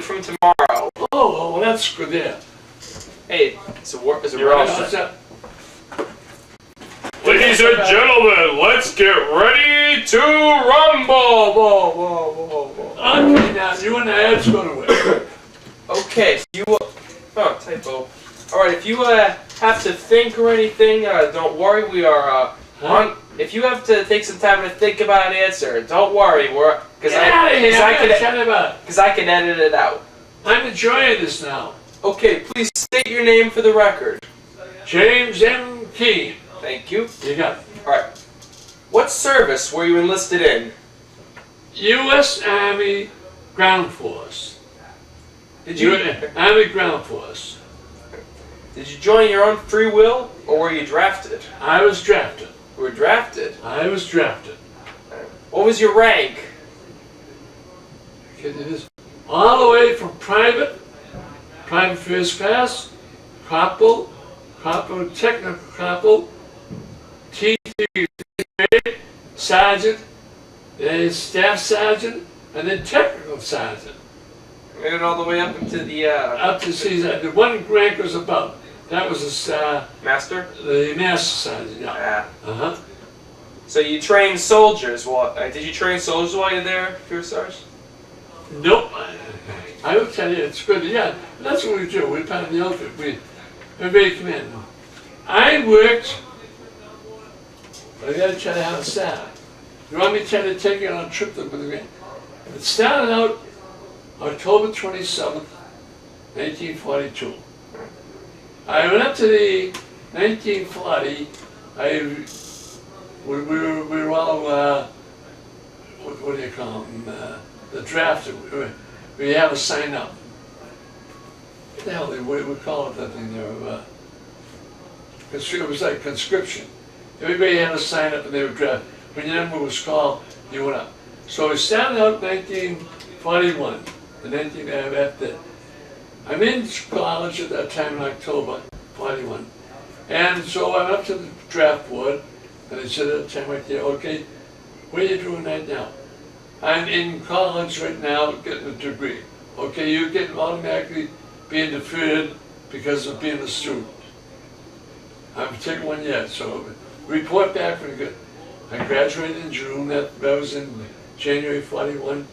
from tomorrow. Oh, well, that's good, yeah. Hey, is it You're all ready? set. Ladies and gentlemen, let's get ready to rumble! Whoa, whoa, whoa, whoa. Okay, now, you and I are going to win. Okay, so you... Oh, typo. Alright, if you have to think or anything, don't worry, we are on... If you have to take some time to think about an answer, don't worry, because I can edit it out. I'm enjoying this now. Okay, please state your name for the record. James M. Kean. Thank you. You got it. Alright. What service were you enlisted in? U.S. Army Ground Force. Did you Army Ground Force. Did you join your own free will, or were you drafted? I was drafted. You were drafted? I was drafted. What was your rank? Okay, it is all the way from private first class, corporal, technical corporal, T3 grade, sergeant, then staff sergeant, and then technical sergeant. Made it all the way up into the Up to season. The one rank was above. That was master. the master sergeant. Yeah. Ah. So you trained soldiers. Did you train soldiers while you're there, First Sergeant? Nope. I will tell you, it's good. Yeah, that's what we do. We're part of the outfit. We're very commanding. I worked. I got to tell you how it started. You want me to tell you to take you on a trip with me? It started out October 27th, 1942. I went up to the 1940. We were all what do you call them? The drafted. We had to sign up. What the hell we call it that thing there? It was like conscription. Everybody had to sign up and they were drafted. When your number was called, you went up. So we started out 1941. I'm in college at that time in October 41. And so I went up to the draft board and they said at the time right there, okay, what are you doing right now? I'm in college right now getting a degree. Okay, you're getting automatically being deferred because of being a student. I'm taking 1 year, so report back pretty good. I graduated in June, that was in January 41,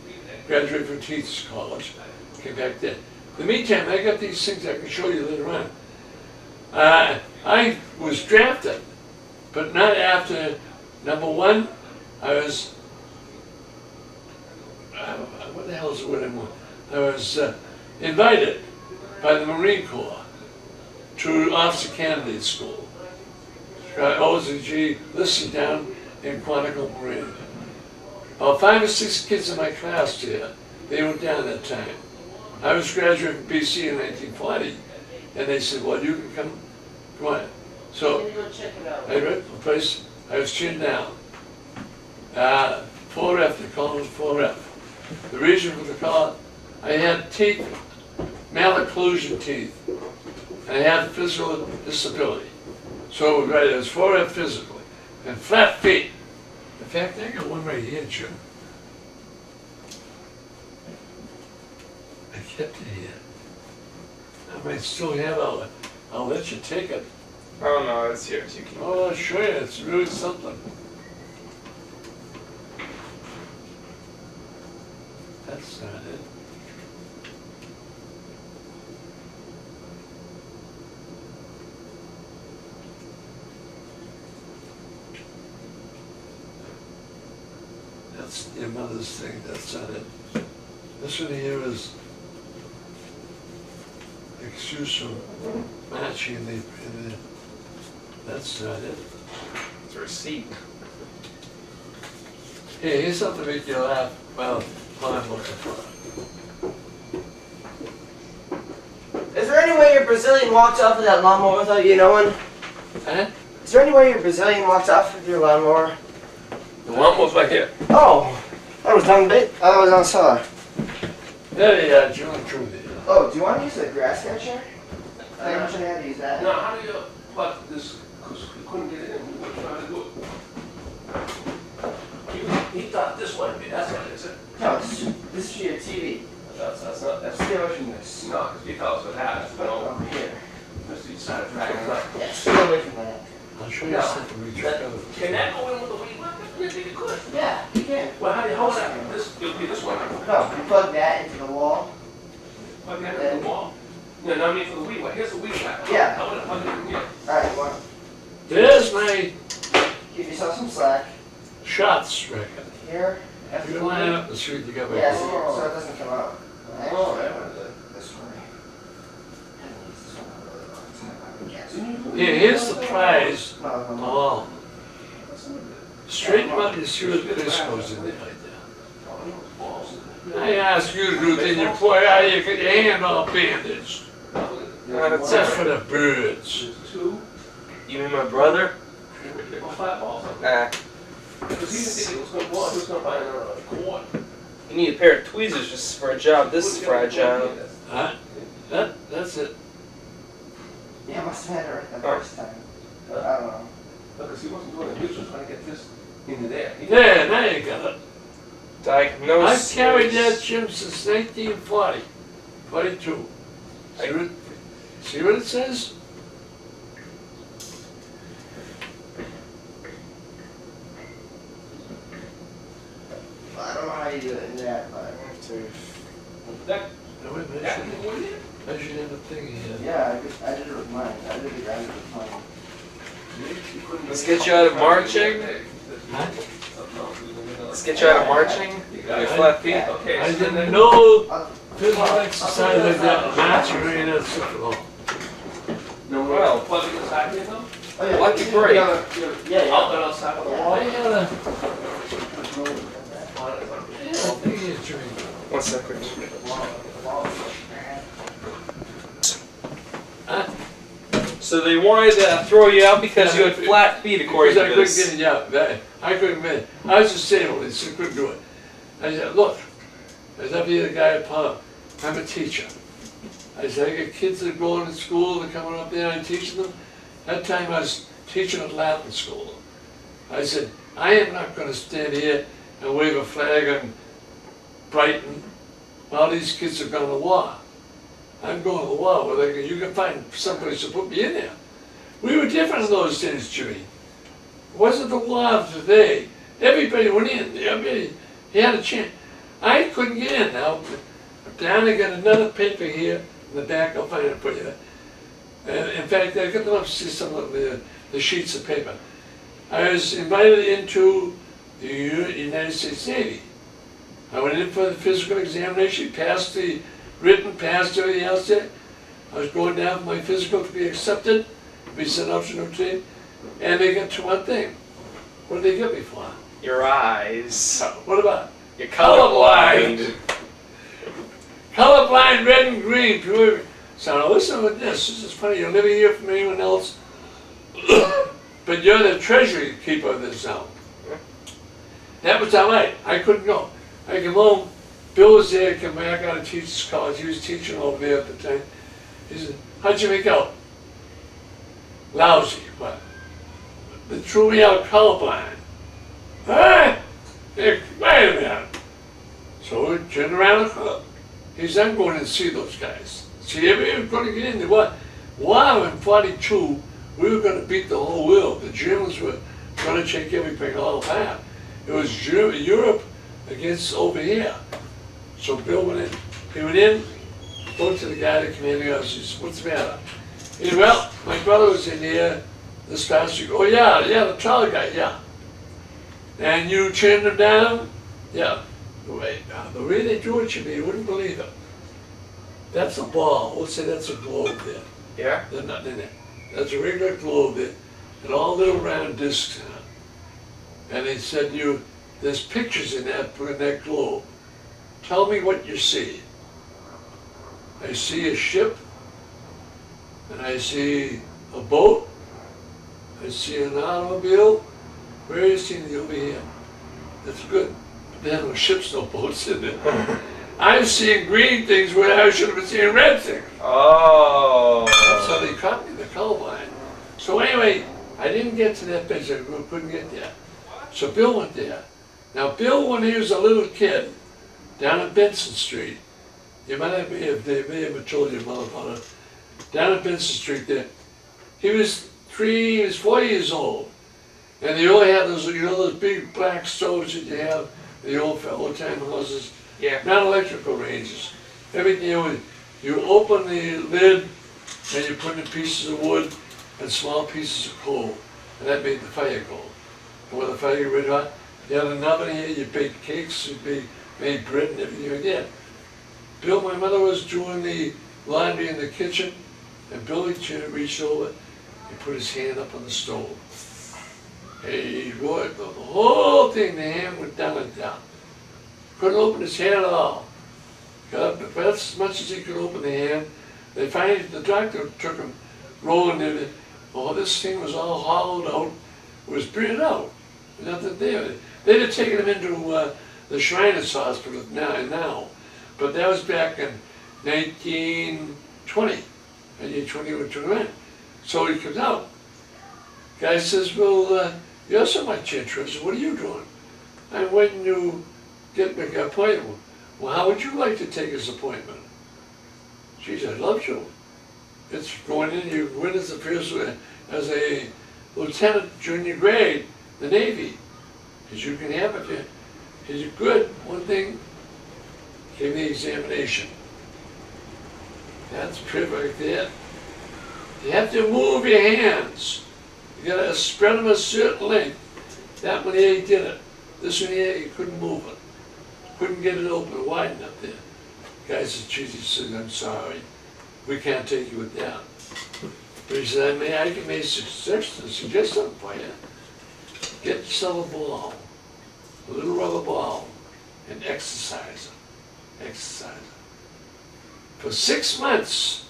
graduated from Teachers College, came back then. In the meantime, I got these things I can show you later on. I was drafted, but not after, number one, I was, what the hell is the word I'm on? I was invited by the Marine Corps to Officer Candidate School. OSG listed down in Quantico Marine. About 5 or 6 kids in my class here, they went down that time. I was graduating from BC in 1940, and they said, well, you can come on. So, I read the place, I was chinned down. 4F, they call it 4F. The reason for the call, I had teeth, malocclusion teeth. I had physical disability. So it was 4F physically, and flat feet. In fact, I got one right here, Jim. I kept it here. I might still have it. I'll let you take it. Oh no, it's yours. You can. Oh, I'll show you. It's really something. That's not it. That's your mother's thing. That's not it. This one here is excuse from matching in the that's not it. It's a receipt. Hey, here's something to make you laugh. Well, I'm looking for it. Is there any way your Brazilian walked off with that lawnmower without you knowing? Huh? Is there any way your Brazilian walked off with your lawnmower? The lawnmower's back here. Oh, that was done bit. I was on saw. There you are, John Trudy. Oh, do you want to use the grass catcher? I mentioned I had to use that. Now, how do you plug this? Because we couldn't get it in. We were trying to do it. He thought this one would be, that's what it is. No, this is for your TV. That's not, that's Stay away from this. no, because you tell us what happens, we don't, Over here. just you decide to drag it up. Yeah, stay away from that. I'll show you No. something we tried out. Can that go in with the weed whacker? You think it could? Yeah, you can. Well, how do you hold that? This, it'll be this way. No, you plug that into the wall. Plug that in the wall. No, no, I mean for the weed whacker. Here's the weed whacker. Yeah. I want to plug it in here. Alright, well, There's my give yourself some slack. shots record. Here. You can line up the street, you got my. Yes, so it doesn't come out. Oh, This way. Here, here's the prize. No, no, no. Oh. Straighten them out and see what this goes in there like that. I ask you to do things, you boy, how you get your hand all bandaged. That's That's for the birds. Two, You mean my brother? or 5 balls. Nah. Because he didn't think it was going to go on. He was going to buy another quart. You need a pair of tweezers just for a job this fragile. Huh? That's it. Yeah, I must have had it right the first time. But I don't know. Because he wasn't doing it. He was just trying to get this into there. There, now you got it. Diagnosis. I've carried that gym since 1940. 42. See what it says? I don't know how you do it in that, but That, No, wait a minute, that I thing went in? should have a thing here. yeah, I did it with mine. I did it with mine. Let's get you out of marching. Huh? Let's get you out of marching. Your flat feet. Okay, I so didn't then- know I'll- physical exercise like that, marching or any of that stuff at all. No, Well. plug it inside here though? Oh, yeah. Lucky break. Yeah, yeah. Outlet outside of the I wall? had a, thing here, Jimmy. 1 second. So they wanted to throw you out because you had flat feet, according Because I to couldn't this. get it out. I couldn't get it. I was disabled, I just couldn't do it. I said, look, I said, I'll be the guy at Palm. I'm a teacher. I said, I got kids that are going to school, they're coming up there, I'm teaching them. That time I was teaching at Latin school. I said, I am not going to stand here and wave a flag on Brighton while these kids are going to war. I'm going to the war where you can find someplace to put me in there. We were different in those days, Jimmy. It wasn't the war of today. Everybody went in. Everybody, he had a chance. I couldn't get in. Now, down I got another paper here in the back. I'll find it for you. And in fact, I got them up to see some of the sheets of paper. I was invited into the United States Navy. I went in for the physical examination, passed the written, passed everything else there. I was going down for my physical to be accepted, be sent out to Notre Dame, and they got to one thing. What did they get me for? Your eyes. What about? You're colorblind. Colorblind, red and green. Pure. So now listen to this. This is funny. You'll never hear from anyone else. But you're the treasury keeper of this zone. That was all right. I couldn't go. I came home. Bill was there. Came back out of teachers college. He was teaching over there at the time. He said, "How'd you make out?" Lousy, but they threw me out colorblind. Huh? Hey, wait a minute. So we turned around the club. He said, I'm going to see those guys. See, everybody's going to get in there. Wow, in 42, we were going to beat the whole world. The Germans were going to take everything all apart. It was Europe against over here. So Bill went in. He went in, spoke to the guy, the commanding officer. He said, what's the matter? He said, well, my brother was in here this past week. Oh, yeah, the tall guy, yeah. And you turned him down? Yeah. The way they drew it, you wouldn't believe it. That's a ball. We'll say that's a globe there. Yeah? There's nothing in it. That's a regular globe there, and all little round discs in it. And they said, there's pictures in that globe. Tell me what you see. I see a ship, and I see a boat, I see an automobile. Where are you seeing the over here? That's good. But there are no ships, no boats in there. I'm seeing green things where I should have been seeing red things. Oh. That's how they caught me, the colorblind. So anyway, I didn't get to that picture, I couldn't get there. So Bill went there. Now Bill, when he was a little kid, down at Benson Street, You might have, they may have told your mother about it. Down at Benson Street there, he was 4 years old. And they only had those, those big black stoves that you have in the old time houses. Yeah. Not electrical ranges. Everything, you open the lid and you put in pieces of wood and small pieces of coal. And that made the fire go. And when the fire got red hot, you had an oven here, you baked cakes, you made bread and everything like that. Bill, my mother was doing the laundry in the kitchen, and Billy reached over and put his hand up on the stove. Hey, boy, the whole thing, the hand went down and down. Couldn't open his hand at all. Got up, that's as much as he could open the hand. They finally, the doctor took him rolling in it. Oh, this thing was all hollowed out. It was burned out. Nothing there. They'd have taken him into the Shriners Hospital now. But that was back in 1920. 1920 or 21. So he comes out. Guy says, well, you're so much interested. What are you doing? I'm waiting to get my appointment. Well, how would you like to take his appointment? She said, I'd love to. It's going in, you win as a lieutenant junior grade, the Navy. Because you can have it. He's good. One thing, give the examination. That's perfect there. You have to move your hands. You gotta spread them a certain length. That one here, he did it. This one here, he couldn't move it. Couldn't get it open, wide enough there. Guy said, geez, he said, I'm sorry. We can't take you with that. But he said, I can make a suggestion for you. Get yourself a ball, a little rubber ball, and exercise it. Exercise it. For 6 months,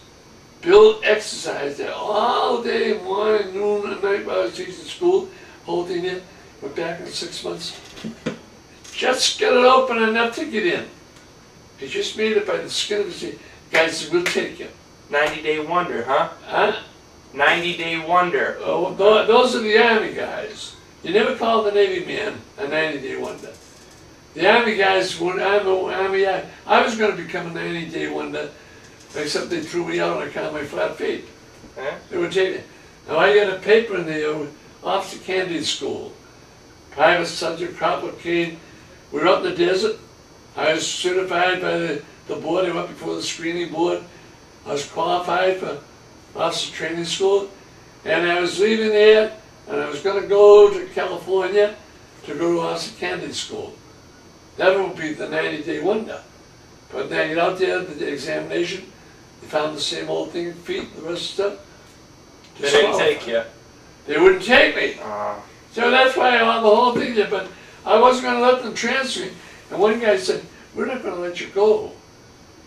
Bill exercised it all day, morning, noon, and night while I was teaching school, whole thing there. Went back in 6 months. Just get it open enough to get in. He just made it by the skin of his teeth. Guy said, we'll take you. 90-day wonder, huh? Huh? 90-day wonder. Oh, those are the Army guys. You never call the Navy man a 90-day wonder. The Army guys, I was going to become a 90-day wonder, except they threw me out on account of my flat feet. Huh? They would take it. Now I got a paper in the Officer Candidate School. Private subject, proper Kean. We were up in the desert. I was certified by the board. I went before the screening board. I was qualified for officer training school. And I was leaving there, and I was going to go to California to go to officer candidate school. That would be the 90-day wonder. But then I get out there, the examination, they found the same old thing, feet, the rest of the stuff. They didn't take you. They wouldn't take me. So that's why I want the whole thing there, but I wasn't going to let them transfer me. And one guy said, we're not going to let you go.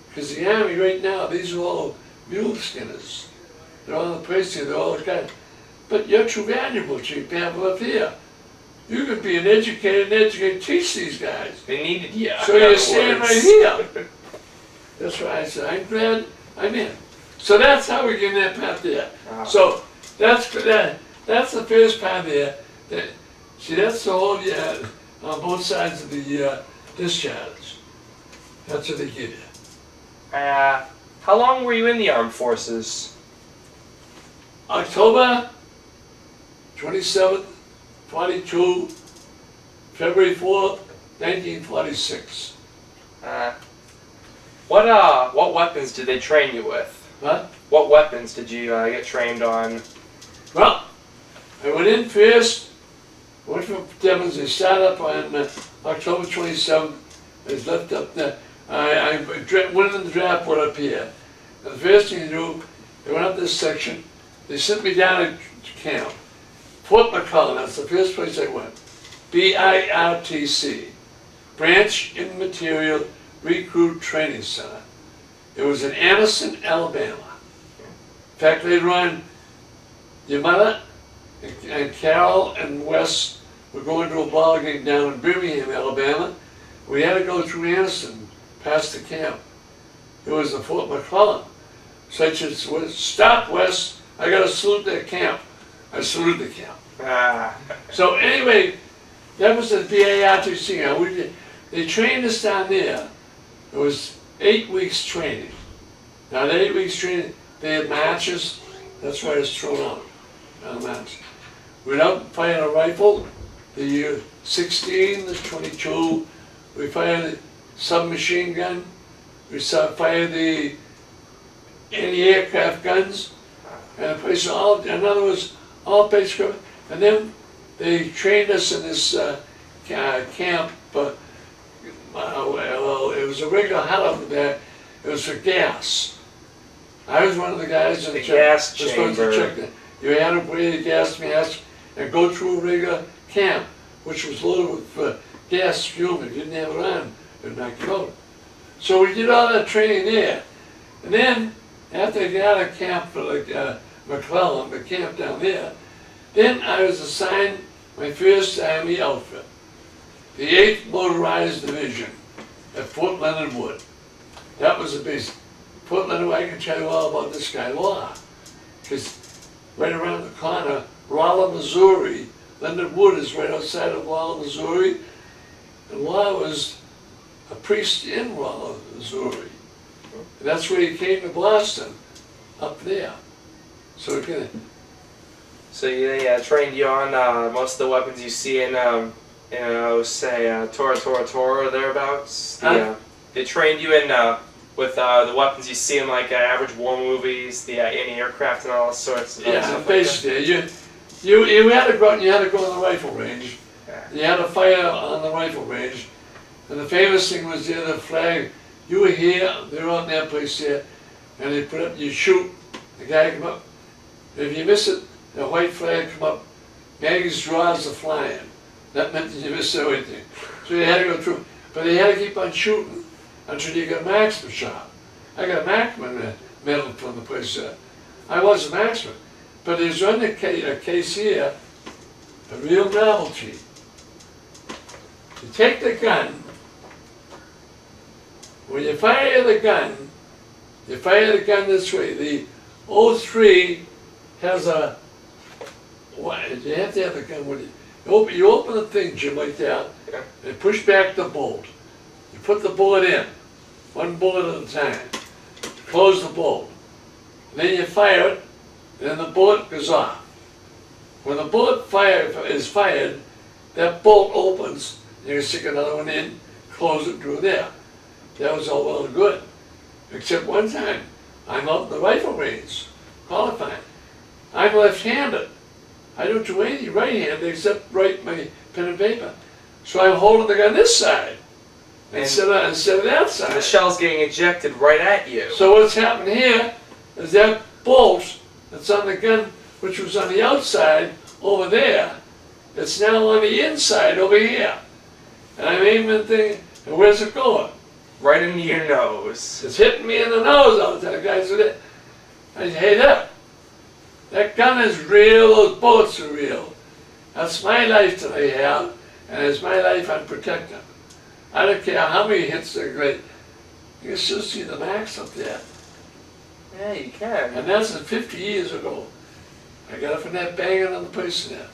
Because the Army right now, these are all mule skinners. They're all in the place here, they're all the guys. But you're too valuable to be able up here. You could be an educator, teach these guys. They needed you. So you're standing right here. That's why I said, I'm glad I'm in. So that's how we get in that path there. So that's the first part there. See, that's the whole, on both sides of the discharge. That's what they give you. How long were you in the armed forces? October 27th, 42, February 4th, 1946. What weapons did they train you with? What? What weapons did you get trained on? Well, I went in first, went for demos. They started up on October 27th. I was left up there. I went in the draft board up here. And the first thing they do, they went up this section. They sent me down to camp. Fort McCullough, that's the first place I went. BIRTC, Branch Immaterial Recruit Training Center. It was in Anderson, Alabama. In fact, later on, your mother and Carol and Wes were going to a ball game down in Birmingham, Alabama. We had to go through Anderson, past the camp. It was the Fort McClellan. So I said, stop, Wes. I got to salute that camp. I saluted the camp. So anyway, that was the BIRTC. They trained us down there. It was 8 weeks training. Now the 8 weeks training, they had matches. That's why it's thrown out. Match. Went out and fired a rifle. The year 16, the 22. We fired a submachine gun. We fired the anti-aircraft guns. And the place all, in other words, all base equipment. And then they trained us in this camp. Well, it was a regular hut up there. It was for gas. I was one of the guys in The gas was supposed to chamber. check that. You had to breathe the gas mask and go through a regular camp, which was loaded with gas fuel. If you didn't have it on, it would knock you out. So we did all that training there. And then, after I got out of camp for like McClellan, the camp down there, then I was assigned my first Army outfit, the 8th Motorized Division at Fort Leonard Wood. That was the base. Fort Leonard Wood, I can tell you all about this guy, Law, because right around the corner, Rolla, Missouri, Leonard Wood is right outside of Rolla, Missouri, and Law was a priest in Rolla, Missouri. And that's where he came to Boston, up there. So again, So they trained you on most of the weapons you see in say, Tora, or thereabouts? Huh? They trained you in with the weapons you see in like average war movies, the anti-aircraft and all sorts of yeah, stuff basically, you had to go out and you had to go on the rifle range. Yeah. You had to fire on the rifle range. And the famous thing was the other flag. You were here, they were on that place there, and they put up, you shoot, the guy come up. If you miss it, the white flag come up, Maggie's draws are flying. That meant that you missed everything. So you had to go through. But they had to keep on shooting until you got a marksman shot. I got a marksman medal from the place there. I was a marksman. But there's one a case here, a real novelty. You take the gun, when you fire the gun this way. The 03 has a, you have to have the gun with you. You open the thing, Jim, like that, Yeah. and push back the bolt. You put the bullet in, one bullet at a time. Close the bolt. Then you fire it, and the bullet goes off. When the bullet is fired, that bolt opens, and you stick another one in, close it through there. That was all well and good. Except one time, I'm out in the rifle range, qualifying. I'm left-handed. I don't do anything right-handed except write my pen and paper. So I'm holding the gun this side instead of that side. The shell's getting ejected right at you. So what's happened here is that bolt that's on the gun, which was on the outside over there, it's now on the inside over here. And I'm aiming thinking, and where's it going? Right into your nose. It's hitting me in the nose all the time. The guy said, I say, hey, that gun is real, those bullets are real. That's my life that I have, and it's my life I'm protecting. I don't care how many hits they're great. You can still see the marks up there. Yeah, you can. And that's 50 years ago. I got it from that banging on the place there.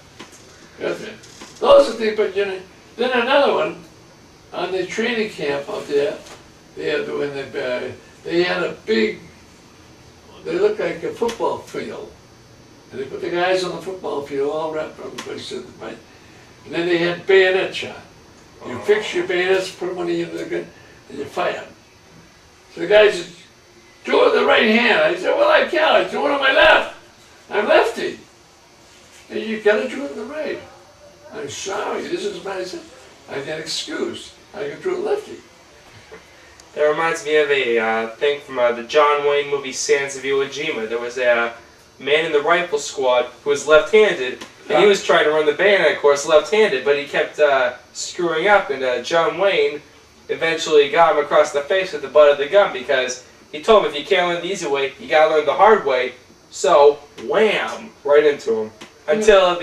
That's it. Those are things, but you know, then another one, on the training camp out there, they had a big, they looked like a football field. And they put the guys on the football field all wrapped around the place. And then they had bayonet shot. You fix your bayonets, put them on the end of the gun, and you fire. So the guys said, do it with the right hand. I said, well, I can't. I do it on my left. I'm lefty. And you gotta do it with the right. I'm sorry, this is my, I get excused. I can do it lefty. That reminds me of a thing from the John Wayne movie Sands of Iwo Jima. There was a man in the rifle squad who was left-handed, and he was trying to run the bayonet course left-handed, but he kept screwing up, and John Wayne eventually got him across the face with the butt of the gun because he told him if you can't learn the easy way, you gotta learn the hard way. So, wham! Right into him. Until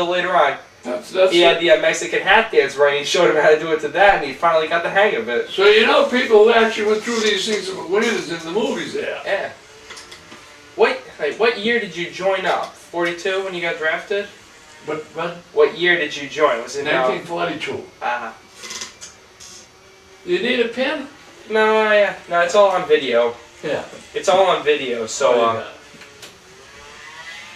later on. He had the Mexican hat dance right, and he showed him how to do it to that, and he finally got the hang of it. So you know people who actually went through these things and were winners in the movies there. Yeah. What year did you join up? 42 when you got drafted? But What year did you join? Was it 1942. Ah. You need a pen? No, it's all on video. Yeah. It's all on video, so,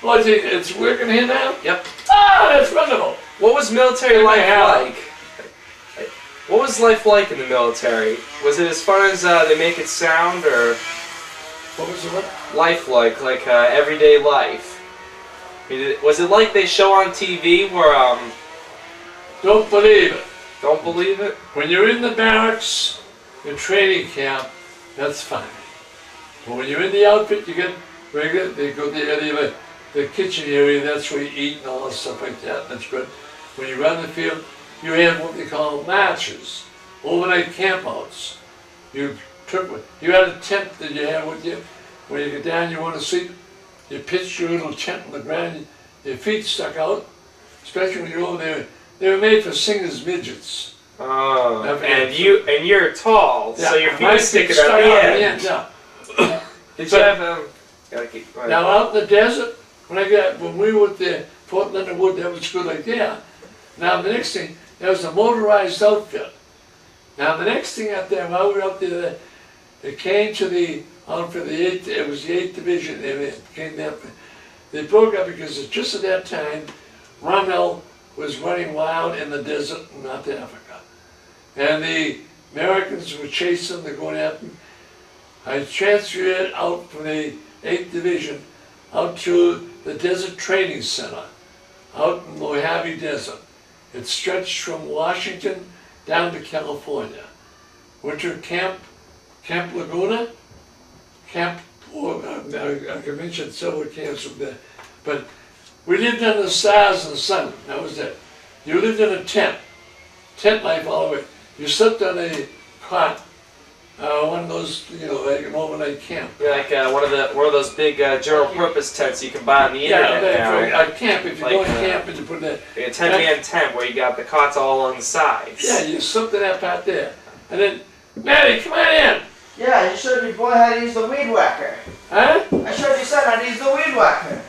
Well, it's working here now? Yep. Ah, that's wonderful. What was military In my life house. like? What was life like in the military? Was it as fun as they make it sound, or What was the what? life like everyday life? Was it like they show on TV where, Don't believe it. don't believe it? When you're in the barracks, in training camp, that's fine. But when you're in the outfit, you get regular, they go to the kitchen area, that's where you eat and all that stuff like that, that's good. When you go on the field, you have what they call marches, overnight campouts. You had a tent that you had with you. When you get down, you want to sleep, you pitch your little tent on the ground, your feet stuck out, especially when you're over there. They were made for singers midgets. Oh, and you're tall, so your feet my are sticking stuck out the out end. yeah. Did you have Gotta keep. Now out in the desert, when we were there, Fort Leonard Wood, that was good like that. Now the next thing, there was a motorized outfit. Now the next thing out there, while we were out there, it came to the outfit, it was the 8th Division, it came there. They broke up because just at that time, Rommel was running wild in the desert in North Africa. And the Americans were chasing them, they're going after them. I transferred out from the 8th Division out to the Desert Training Center, out in Mojave Desert. It stretched from Washington down to California. Went to Camp Laguna, I can mention several camps from there. But we lived under the stars and the sun, that was it. You lived in a tent life all the way. You slept on a cot, one of those, like an overnight camp. Yeah, like one of those big general purpose tents you can buy on the internet now. Yeah, a camp. If you Like, go to camp and you put that. Like a 10-man tent where you got the cots all on the sides. Yeah, you slept in that part there, and then, Maddie, come on in. Yeah, you showed me boy how to use the weed whacker. Huh? I showed you son how to use the weed whacker.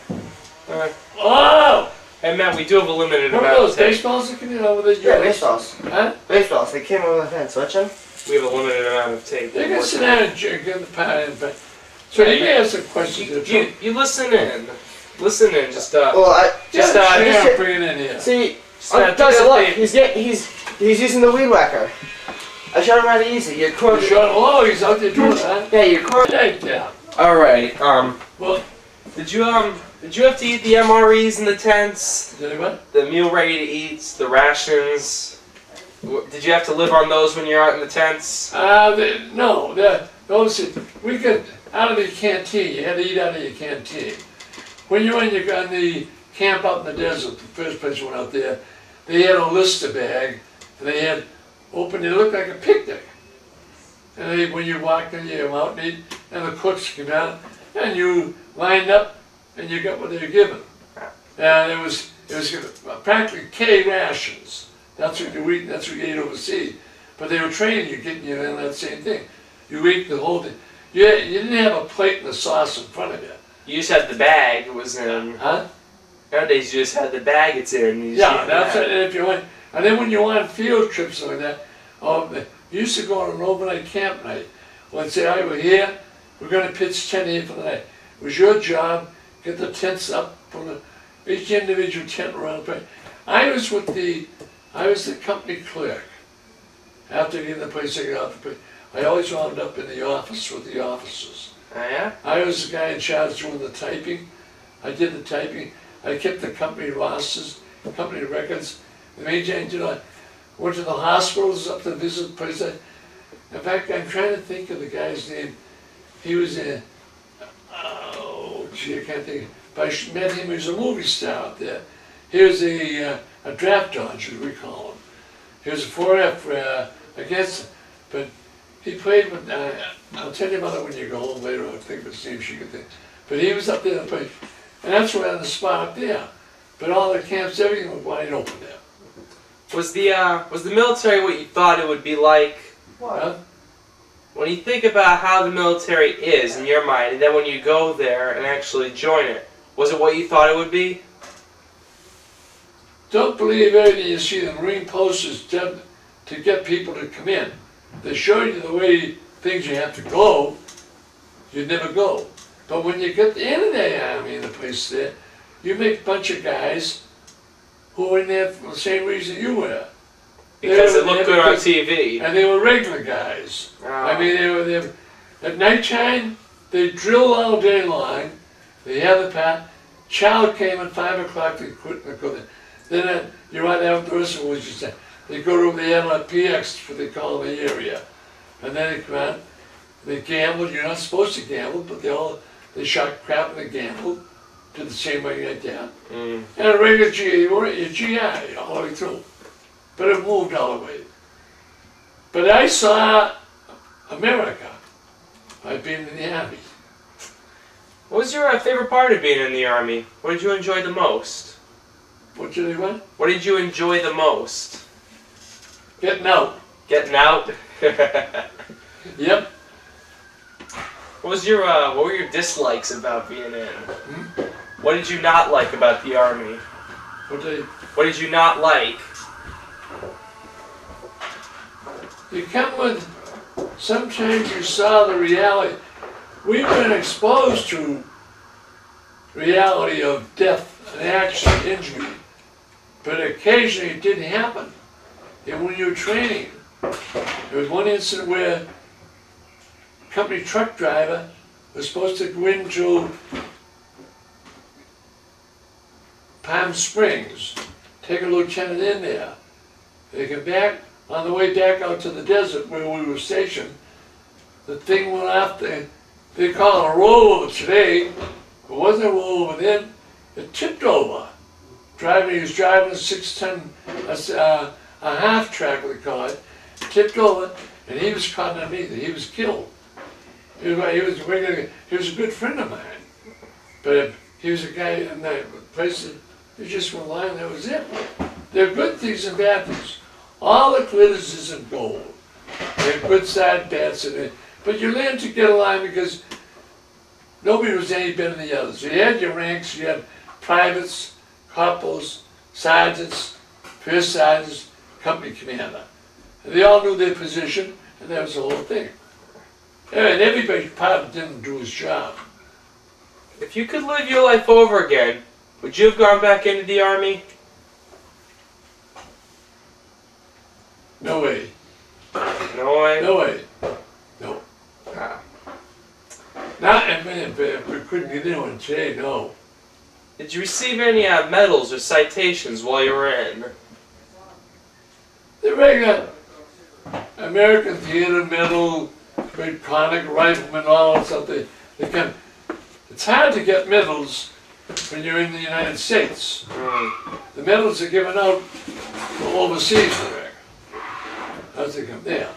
Oh! Hey Matt, we do have a limited Remember amount those of tape. baseballs that come in over the Yeah, baseballs. Huh? Baseballs. They came over the fence. Watch them. We have a limited amount of tape. They can sit down and get the pie in, but. So you may have some questions. You listen in. Listen in. Just Well, just yeah, bring it in here. see, take Doug, a look, tape. he's using the weed whacker. I showed him how to use it. You're You sure? Oh, he's out there doing that. Yeah, you're Yeah. All right. Well, Did you have to eat the MREs in the tents? did he what? The meal ready to eats, the rations. Did you have to live on those when you're out in the tents? No. Those, we could, out of the canteen, you had to eat out of your canteen. When you're on the camp out in the desert, the first place we went out there, they had a Lister bag, and they had open, it looked like a picnic. And when you walked in, you out and eat, and the cooks came out, and you lined up, and you got what they were given. And it was practically K rations. That's what you eat, that's what you ate overseas. But they were training you, getting you in that same thing. You eat the whole thing. You didn't have a plate and a sauce in front of you. You just had the bag. It was in. Huh? Nowadays, you just had the bag. It's in. And you just Yeah, eat that's that. it. And if you went, and then when you went on field trips like that, you used to go on an overnight camp night. Let's say, all right, we're here, we're going to pitch 10 here for the night. It was your job, get the tents up from each individual tent around the place. I was the company clerk. After getting the place, I got off the place. I always wound up in the office with the officers. Oh yeah. I was the guy in charge doing the typing. I did the typing. I kept the company rosters, company records. The major engineer, went to the hospitals up to visit the place. In fact, I'm trying to think of the guy's name. He was I can't think. But I met him. He was a movie star out there. He was a draft dodger, we call him. He was a 4F, I guess, but he played with, I'll tell you about it when you go home later, I'll think of his name, she could think. But he was up there, and that's right on the spot up there. But all the camps, everything was wide open there. Was the military what you thought it would be like? What? Huh? When you think about how the military is in your mind, and then when you go there and actually join it, was it what you thought it would be? Don't believe everything you see in Marine posters to get people to come in. They show you the way things you have to go, you'd never go. But when you get into the Army in the place there, you make a bunch of guys who were in there for the same reason you were. Because it looked good on TV. And they were regular guys. Oh. I mean, they were at nighttime, they drill all day long. They had the path. Chow came at 5 o'clock, they couldn't go there. Then you're right there with the rest of what you said. They go to the LPX, what they call the area. And then they come out, they gambled. You're not supposed to gamble, but they shot crap and they gambled. Did the same way like that. And a regular GI all the way through. But it moved all the way. But I saw America by being in the Army. What was your favorite part of being in the Army? What did you enjoy the most? What did they want? What did you enjoy the most? Getting out. Getting out? Yep. What were your dislikes about being in? What did you not like about the Army? What did you not like? You come with, sometimes you saw the reality. We've been exposed to reality of death and accident, injury, but occasionally it didn't happen. And when you were training, there was one incident where a company truck driver was supposed to go into Palm Springs, take a lieutenant in there. They come back, on the way back out to the desert where we were stationed, the thing went off, they call it a rollover today. It wasn't a rollover then, it tipped over. He was driving a 6-ton, a half track, we call it, tipped over, and he was caught underneath it. He was killed. He was a good friend of mine, but he was a guy in that place that he just went lying. That was it. There are good things and bad things. All the glitters isn't gold. There are good side, bad side, but you learn to get along because nobody was any better than the others. You had your ranks. You had privates, corporals, sergeants, first sergeants, company commander. And they all knew their position, and that was the whole thing. And everybody probably didn't do his job. If you could live your life over again, would you have gone back into the Army? No way. No way? No way. No. Ah. Not, I mean, we couldn't get in one today, no. Did you receive any medals or citations while you were in? The regular American Theater Medal, Great Conic Rifleman, all that stuff, they come. It's hard to get medals when you're in the United States. The medals are given out for overseas work. How's they come there?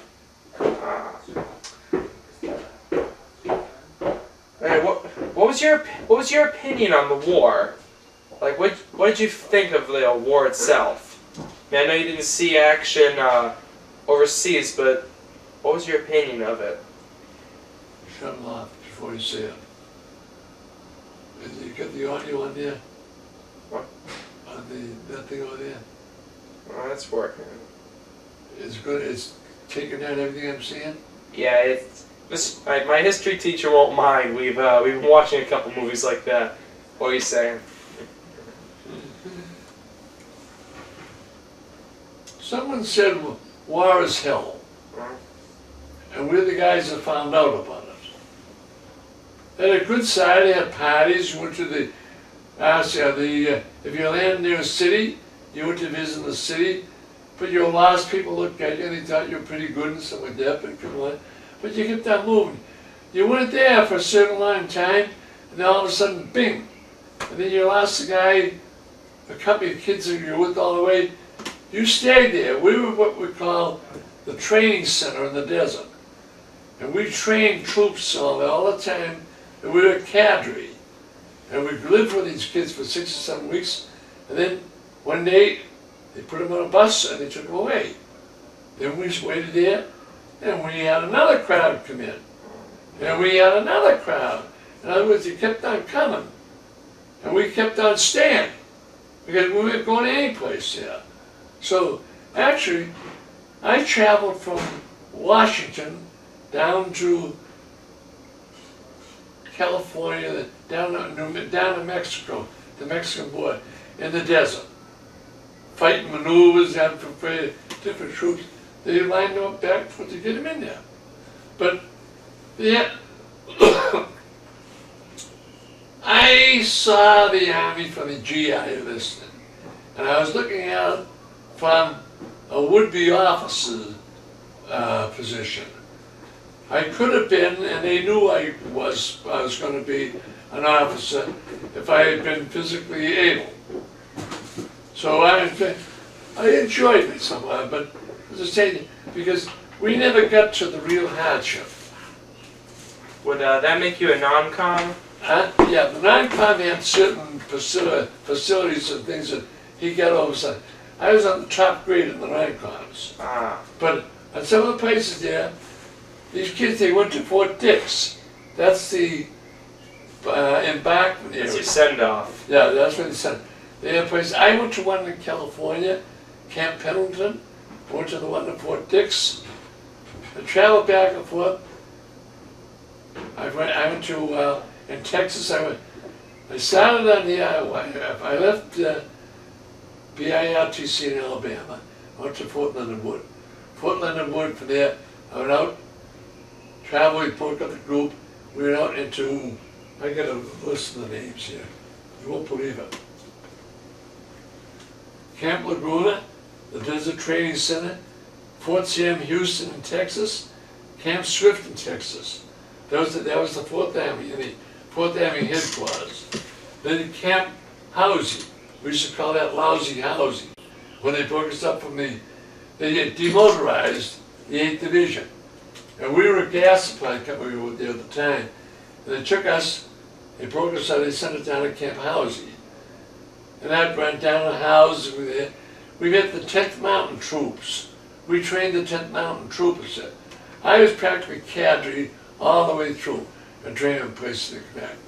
Hey, what was your opinion on the war? Like, what did you think of the war itself? I mean, I know you didn't see action overseas, but what was your opinion of it? Shut them off before you say it. Did you get the audio on there? What? On that thing over there? Oh, that's working. It's good. It's taking out everything I'm saying. Yeah, my history teacher won't mind. We've been watching a couple movies like that. What are you saying? Someone said war is hell, and we're the guys that found out about it. They had a good side. They had parties. You went to the if you land near a city, you went to visit the city. But your last people looked at you and they thought you were pretty good and stuff like that, but you kept on moving. You weren't there for a certain long time, and then all of a sudden, bing! And then you lost the guy, a couple of kids that you were with all the way. You stayed there. We were what we call the training center in the desert. And we trained troops all the time, and we were a cadre. And we lived with these kids for 6 or 7 weeks, and then one day, they put them on a bus and they took them away. Then we just waited there, and we had another crowd come in. And we had another crowd. In other words, they kept on coming. And we kept on staying, because we weren't going any place there. So, actually, I traveled from Washington down to California, down to Mexico, the Mexican border, in the desert. Fighting maneuvers, having to pray different troops. They lined them up back to get them in there. But, yeah, I saw the Army from the GI list, and I was looking at it from a would-be officer position. I could have been, and they knew I was going to be an officer if I had been physically able. So I enjoyed it somewhat, but as I say, because we never got to the real hardship. Would that make you a non-com? Yeah, the non-com had certain facilities and things that he got over. I was on the top grade in the non-coms. But at some of the places there, these kids, they went to Fort Dix. That's the embarkment area. It's your send-off. Yeah, that's what they said. They had places. I went to one in California, Camp Pendleton. I went to the one in Fort Dix. I traveled back and forth. I went to, in Texas, I started on the I left BIRTC in Alabama. I went to Fort Leonard Wood. Fort Leonard Wood, from there, I went out, traveled, we broke up the group. We went out into, I got a list of the names here. You won't believe it. Camp Laguna, the Desert Training Center, Fort Sam Houston in Texas, Camp Swift in Texas. That was the 4th Army, the 4th Army headquarters. Then Camp Housey, we used to call that lousy housing. When they broke us up from they had demotorized the 8th Division. And we were a gas supply company, we were there at the time. And they took us, they broke us up, they sent us down to Camp Housey. And I went down to Housey with it. We met the 10th Mountain Troops. We trained the 10th Mountain Troopers there. I was practically cadre all the way through and trained in places in the command.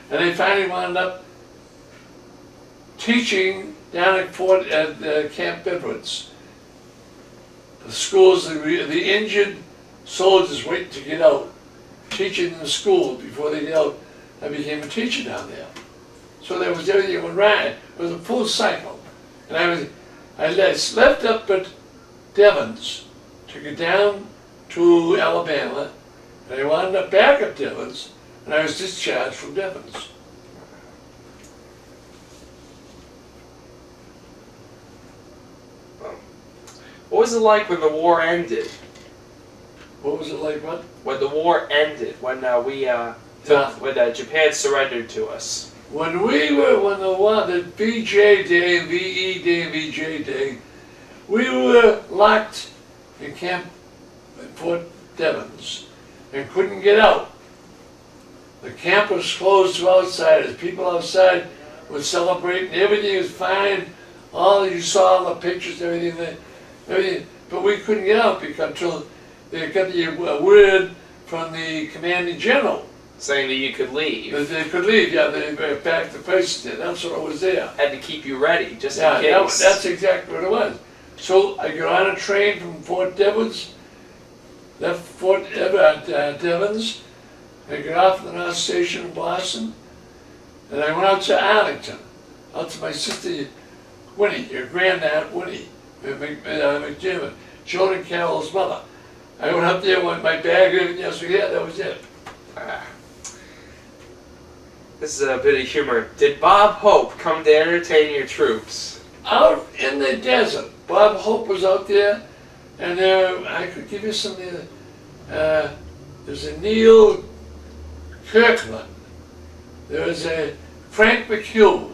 And they finally wound up teaching down at Camp Edwards. The schools, the injured soldiers waiting to get out, teaching in the school before they get out. I became a teacher down there. So there was everything went right. It was a full cycle. And I left up at Devens to get down to Alabama, and I wound up back at Devens, and I was discharged from Devens. What was it like when the war ended? What was it like, what? When the war ended, when when Japan surrendered to us. When the VJ Day, VE Day, and VJ Day, we were locked in Camp Fort Devens and couldn't get out. The camp was closed to outsiders. People outside were celebrating. Everything was fine. You saw all the pictures, everything. But we couldn't get out until they got the word from the commanding general. Saying that you could leave. That they could leave, yeah, they were back to places there. That's what was there. Had to keep you ready, just in case. That's exactly what it was. So I got on a train from Fort Devens, left Fort Devens, I got off at the North Station in Boston, and I went out to Arlington, out to my sister Winnie, your granddaughter Winnie, McDermott, Jordan Carroll's mother. I went up there with my bag, everything else we had, that was it. This is a bit of humor. Did Bob Hope come to entertain your troops? Out in the desert. Bob Hope was out there, and I could give you some of the, there's a Neil Kirkland. There's a Frank McHugh.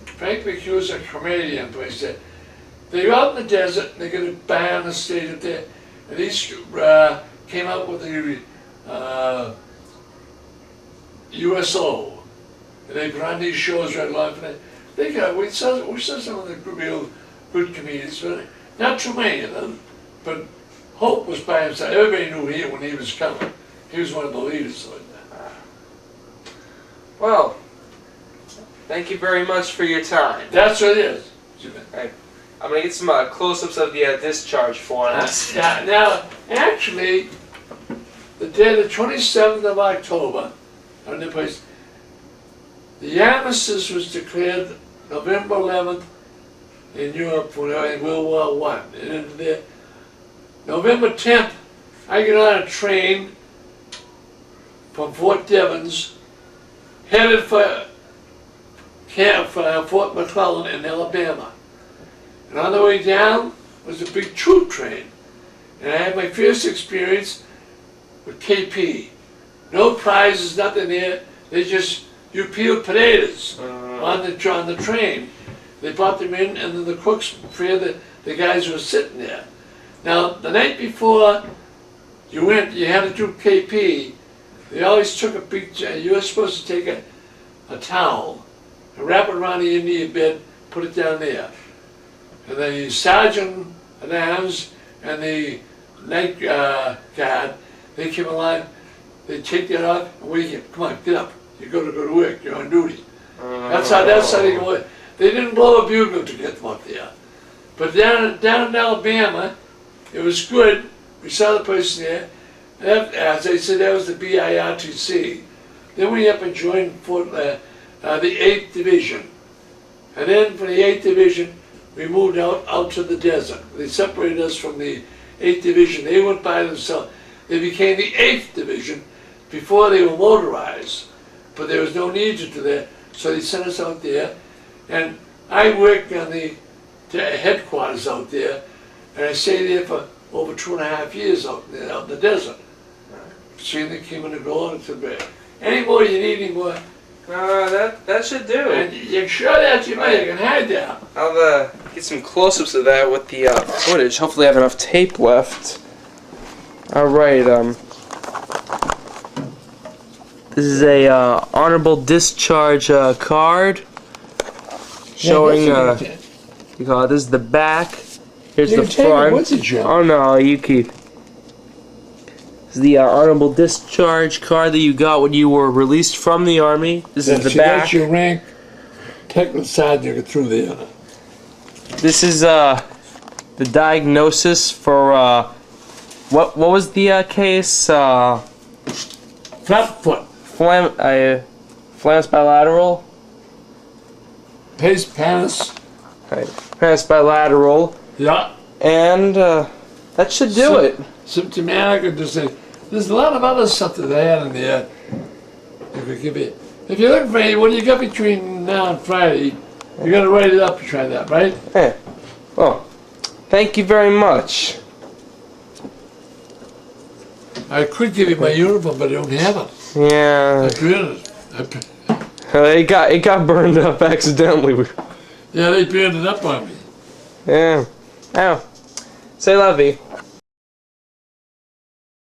Frank McHugh's a Canadian place there. They're out in the desert, and they got a band that stayed up there, and these came out with the USO, and they put on these shows right along for that. We saw some of the real good comedians, but not too many of them. But Hope was by himself. Everybody knew him when he was coming. He was one of the leaders of it. Well, thank you very much for your time. That's what it is. Right. I'm going to get some close-ups of the discharge for us. Now, actually, day, the 27th of October, on the place, the armistice was declared November 11th in Europe for in World War I. And then November 10th, I get on a train from Fort Devens, headed for Fort McClellan in Alabama. And on the way down was a big troop train. And I had my first experience with KP. No prizes, nothing there. They just, you peel potatoes on the train. They brought them in, and then the cooks feared the guys who were sitting there. Now, the night before you went, you had to do KP. They always took a big, you were supposed to take a towel and wrap it around the end of your bed, put it down there. And then the sergeant at arms and the night guard, they came alive, they take that off and wake you. Come on, get up. You got to go to work. You're on duty. That's how they go. They didn't blow a bugle to get them up there. But down in Alabama, it was good. We saw the person there. As I said, that was the BIRTC. Then we up and joined the 8th Division. And then from the 8th Division, we moved out to the desert. They separated us from the 8th Division. They went by themselves. They became the 8th Division before they were motorized. But there was no need to do that. So they sent us out there. And I worked on the headquarters out there. And I stayed there for over 2.5 years out in the desert. Seeing the came in the door and said, any more you need, any more? That should do. And you sure that you may, you can hide there. I'll get some close-ups of that with the footage. Hopefully I have enough tape left. Alright, this is a honorable discharge card showing, this is the back. Here's the front. What's it, Joe? Oh no, you keep. This is the honorable discharge card that you got when you were released from the Army. This is the back. That's your rank. Technical sergeant, you get through there. This is the diagnosis for what was the case? Flat foot. Flamus bilateral. Pace panis. Right. Flamus bilateral. Yeah. And that should do it. Symptomatic, and just say, there's a lot of other stuff that they had in there. You could give it. If you're looking for any, what you got between now and Friday, you got to write it up and try that, right? Yeah. Well, thank you very much. I could give you my uniform, but I don't have it. Yeah. I burned it. It got burned up accidentally. Yeah, they burned it up on me. Yeah. Oh. Say lovey.